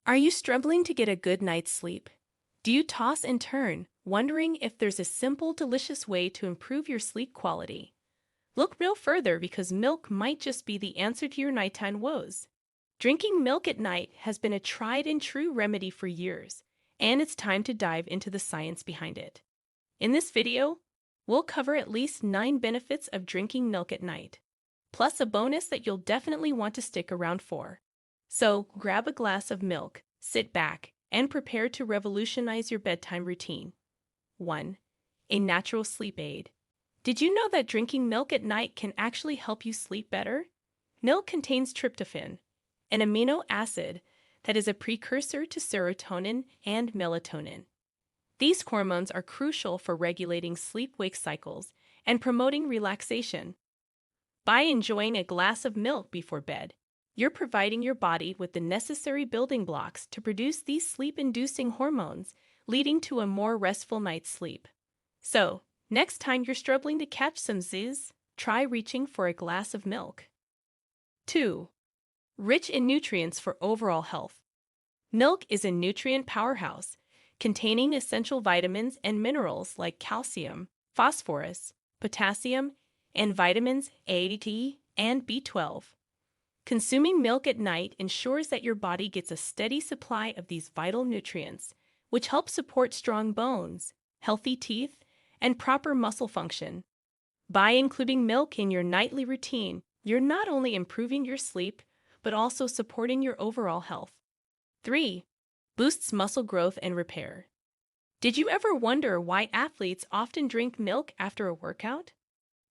Are you struggling to get a good night's sleep? Do you toss and turn, wondering if there's a simple, delicious way to improve your sleep quality? Look no further because milk might just be the answer to your nighttime woes. Drinking milk at night has been a tried and true remedy for years, and it's time to dive into the science behind it. In this video, we'll cover at least 9 benefits of drinking milk at night, plus a bonus that you'll definitely want to stick around for. So, grab a glass of milk, sit back, and prepare to revolutionize your bedtime routine. 1. A natural sleep aid. Did you know that drinking milk at night can actually help you sleep better? Milk contains tryptophan, an amino acid that is a precursor to serotonin and melatonin. These hormones are crucial for regulating sleep-wake cycles and promoting relaxation. By enjoying a glass of milk before bed, you're providing your body with the necessary building blocks to produce these sleep-inducing hormones, leading to a more restful night's sleep. So, next time you're struggling to catch some z's, try reaching for a glass of milk. 2. Rich in nutrients for overall health. Milk is a nutrient powerhouse, containing essential vitamins and minerals like calcium, phosphorus, potassium, and vitamins A, D, and B12. Consuming milk at night ensures that your body gets a steady supply of these vital nutrients, which help support strong bones, healthy teeth, and proper muscle function. By including milk in your nightly routine, you're not only improving your sleep, but also supporting your overall health. 3. Boosts muscle growth and repair. Did you ever wonder why athletes often drink milk after a workout?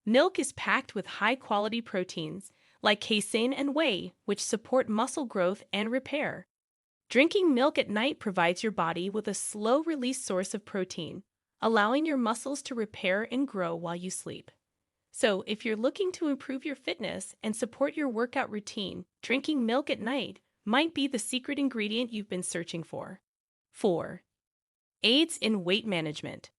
Milk is packed with high-quality proteins, like casein and whey, which support muscle growth and repair. Drinking milk at night provides your body with a slow-release source of protein, allowing your muscles to repair and grow while you sleep. So, if you're looking to improve your fitness and support your workout routine, drinking milk at night might be the secret ingredient you've been searching for. 4. Aids in weight management.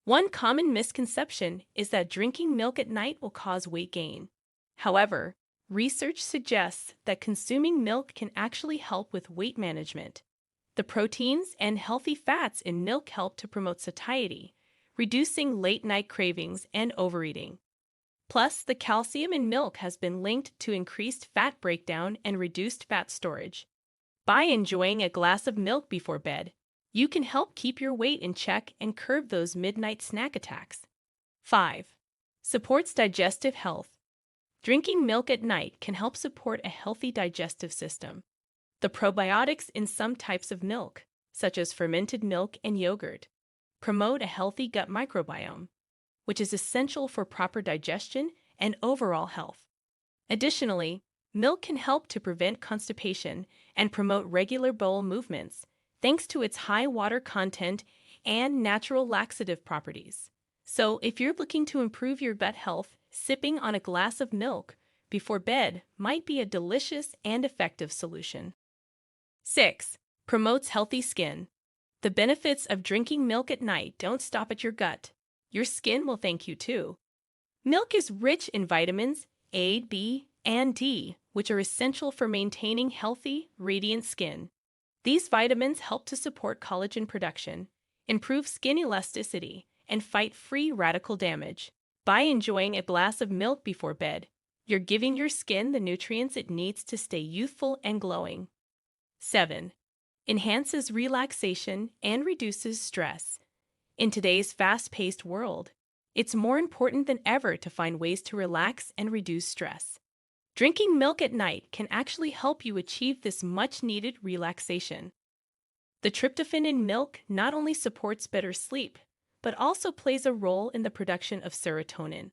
One common misconception is that drinking milk at night will cause weight gain. However, research suggests that consuming milk can actually help with weight management. The proteins and healthy fats in milk help to promote satiety, reducing late-night cravings and overeating. Plus, the calcium in milk has been linked to increased fat breakdown and reduced fat storage. By enjoying a glass of milk before bed, you can help keep your weight in check and curb those midnight snack attacks. 5. Supports digestive health. Drinking milk at night can help support a healthy digestive system. The probiotics in some types of milk, such as fermented milk and yogurt, promote a healthy gut microbiome, which is essential for proper digestion and overall health. Additionally, milk can help to prevent constipation and promote regular bowel movements, thanks to its high water content and natural laxative properties. So, if you're looking to improve your gut health, sipping on a glass of milk before bed might be a delicious and effective solution. 6. Promotes healthy skin. The benefits of drinking milk at night don't stop at your gut. Your skin will thank you too. Milk is rich in vitamins A, B, and D, which are essential for maintaining healthy, radiant skin. These vitamins help to support collagen production, improve skin elasticity, and fight free radical damage. By enjoying a glass of milk before bed, you're giving your skin the nutrients it needs to stay youthful and glowing. 7. Enhances relaxation and reduces stress. In today's fast-paced world, it's more important than ever to find ways to relax and reduce stress. Drinking milk at night can actually help you achieve this much-needed relaxation. The tryptophan in milk not only supports better sleep, but also plays a role in the production of serotonin,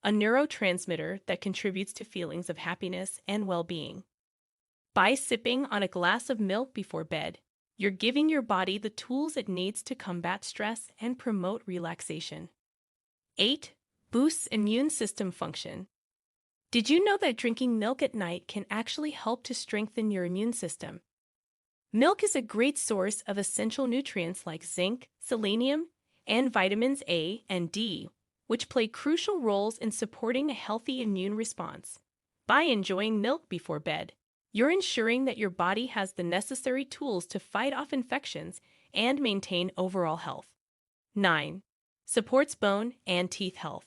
a neurotransmitter that contributes to feelings of happiness and well-being. By sipping on a glass of milk before bed, you're giving your body the tools it needs to combat stress and promote relaxation. 8. Boosts immune system function. Did you know that drinking milk at night can actually help to strengthen your immune system? Milk is a great source of essential nutrients like zinc, selenium, and vitamins A and D, which play crucial roles in supporting a healthy immune response. By enjoying milk before bed, You're ensuring that your body has the necessary tools to fight off infections and maintain overall health. 9. Supports bone and teeth health.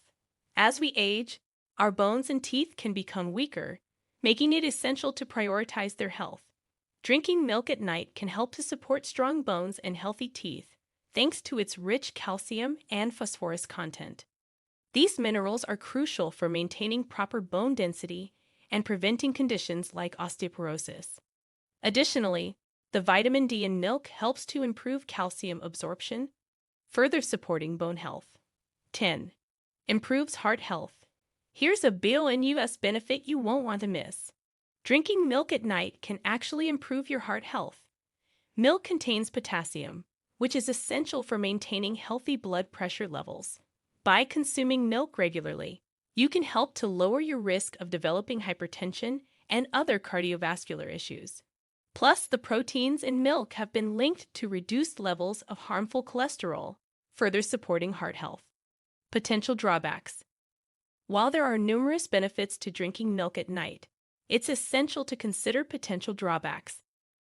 As we age, our bones and teeth can become weaker, making it essential to prioritize their health. Drinking milk at night can help to support strong bones and healthy teeth, thanks to its rich calcium and phosphorus content. These minerals are crucial for maintaining proper bone density and preventing conditions like osteoporosis. Additionally, the vitamin D in milk helps to improve calcium absorption, further supporting bone health. 10. Improves heart health. Here's a bonus benefit you won't want to miss. Drinking milk at night can actually improve your heart health. Milk contains potassium, which is essential for maintaining healthy blood pressure levels. By consuming milk regularly, you can help to lower your risk of developing hypertension and other cardiovascular issues. Plus, the proteins in milk have been linked to reduced levels of harmful cholesterol, further supporting heart health. Potential drawbacks. While there are numerous benefits to drinking milk at night, it's essential to consider potential drawbacks.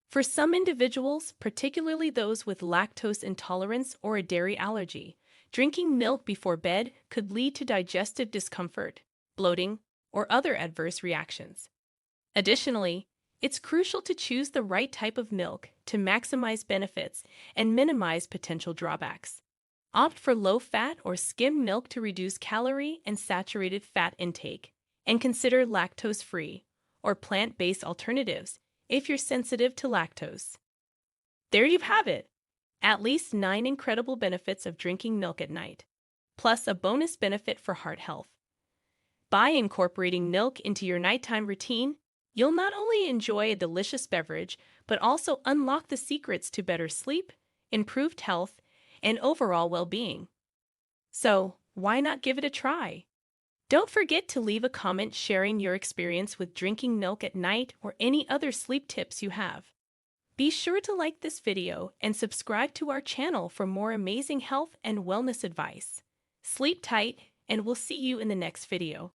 For some individuals, particularly those with lactose intolerance or a dairy allergy, drinking milk before bed could lead to digestive discomfort, bloating, or other adverse reactions. Additionally, it's crucial to choose the right type of milk to maximize benefits and minimize potential drawbacks. Opt for low-fat or skim milk to reduce calorie and saturated fat intake, and consider lactose-free or plant-based alternatives if you're sensitive to lactose. There you have it! At least 9 incredible benefits of drinking milk at night, plus a bonus benefit for heart health. By incorporating milk into your nighttime routine, you'll not only enjoy a delicious beverage, but also unlock the secrets to better sleep, improved health, and overall well-being. So, why not give it a try? Don't forget to leave a comment sharing your experience with drinking milk at night or any other sleep tips you have. Be sure to like this video and subscribe to our channel for more amazing health and wellness advice. Sleep tight, and we'll see you in the next video.